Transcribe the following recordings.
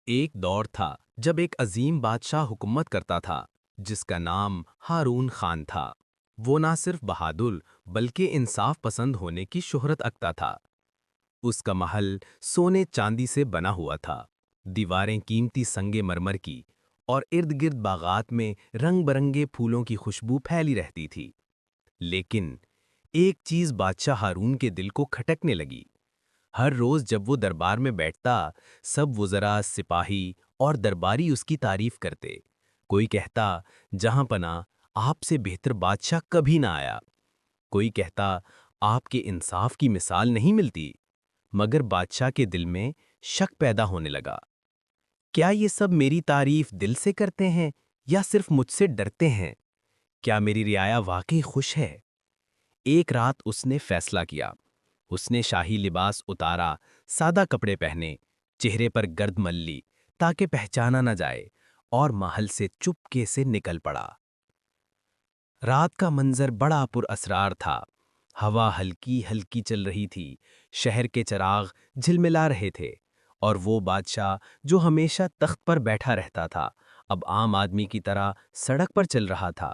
ایک دور تھا جب ایک عظیم بادشاہ حکومت کرتا تھا جس کا نام ہارون خان تھا۔ وہ نہ صرف بہادر بلکہ انصاف پسند ہونے کی شہرت رکھتا تھا۔ اس کا محل سونے چاندی سے بنا ہوا تھا، دیواریں قیمتی سنگ مرمر کی، اور ارد گرد باغات میں رنگ برنگے پھولوں کی خوشبو پھیلی رہتی تھی۔ لیکن ایک چیز بادشاہ ہارون کے دل کو کھٹکنے لگی۔ ہر روز جب وہ دربار میں بیٹھتا، سب وزراء، سپاہی اور درباری اس کی تعریف کرتے۔ کوئی کہتا، جہاں پناہ آپ سے بہتر بادشاہ کبھی نہ آیا۔ کوئی کہتا، آپ کے انصاف کی مثال نہیں ملتی۔ مگر بادشاہ کے دل میں شک پیدا ہونے لگا۔ کیا یہ سب میری تعریف دل سے کرتے ہیں یا صرف مجھ سے ڈرتے ہیں؟ کیا میری رعایا واقعی خوش ہے؟ ایک رات اس نے فیصلہ کیا۔ اس نے شاہی لباس اتارا، سادہ کپڑے پہنے، چہرے پر گرد مل لی تاکہ پہچانا نہ جائے، اور محل سے چپکے سے نکل پڑا۔ رات کا منظر بڑا پر اسرار تھا۔ ہوا ہلکی ہلکی چل رہی تھی، شہر کے چراغ جھلملا رہے تھے، اور وہ بادشاہ جو ہمیشہ تخت پر بیٹھا رہتا تھا اب عام آدمی کی طرح سڑک پر چل رہا تھا۔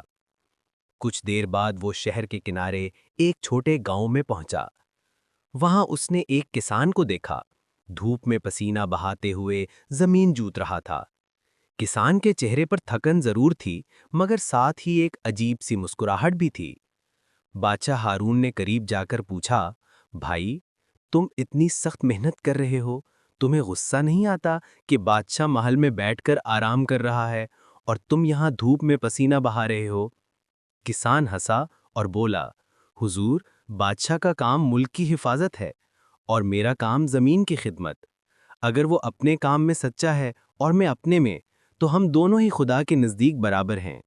کچھ دیر بعد وہ شہر کے کنارے ایک چھوٹے گاؤں میں پہنچا۔ وہاں اس نے ایک کسان کو دیکھا، دھوپ میں پسینہ بہاتے ہوئے زمین جوت رہا تھا۔ کسان کے چہرے پر تھکن ضرور تھی، مگر ساتھ ہی ایک عجیب سی مسکراہٹ بھی تھی۔ بادشاہ ہارون نے قریب جا کر پوچھا، بھائی، تم اتنی سخت محنت کر رہے ہو، تمہیں غصہ نہیں آتا کہ بادشاہ محل میں بیٹھ کر آرام کر رہا ہے اور تم یہاں دھوپ میں پسینہ بہا رہے ہو؟ کسان ہنسا اور بولا، حضور، بادشاہ کا کام ملک کی حفاظت ہے اور میرا کام زمین کی خدمت۔ اگر وہ اپنے کام میں سچا ہے اور میں اپنے میں، تو ہم دونوں ہی خدا کے نزدیک برابر ہیں۔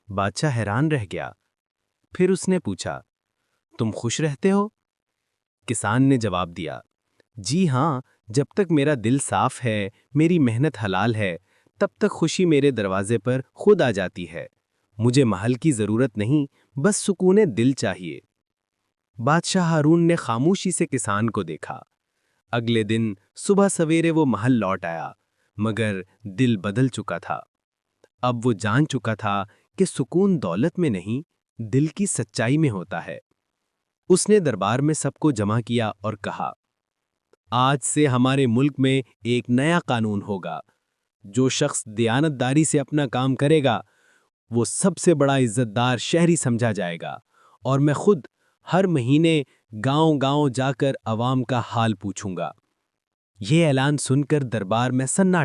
بادشاہ حیران رہ گیا۔ پھر اس نے پوچھا، تم خوش رہتے ہو؟ کسان نے جواب دیا، جی ہاں، جب تک میرا دل صاف ہے، میری محنت حلال ہے، تب تک خوشی میرے دروازے پر خود آ جاتی ہے۔ مجھے محل کی ضرورت نہیں، بس سکون دل چاہیے۔ بادشاہ ہارون نے خاموشی سے کسان کو دیکھا۔ اگلے دن صبح سویرے وہ محل لوٹ آیا، مگر دل بدل چکا تھا۔ اب وہ جان چکا تھا کہ سکون دولت میں نہیں، دل کی سچائی میں ہوتا ہے۔ اس نے دربار میں سب کو جمع کیا اور کہا، آج سے ہمارے ملک میں ایک نیا قانون ہوگا۔ جو شخص دیانت داری سے اپنا کام کرے گا، وہ سب سے بڑا عزت دار شہری سمجھا جائے گا، اور میں خود ہر مہینے گاؤں گاؤں جا کر عوام کا حال پوچھوں گا۔ یہ اعلان سن کر دربار میں سناٹا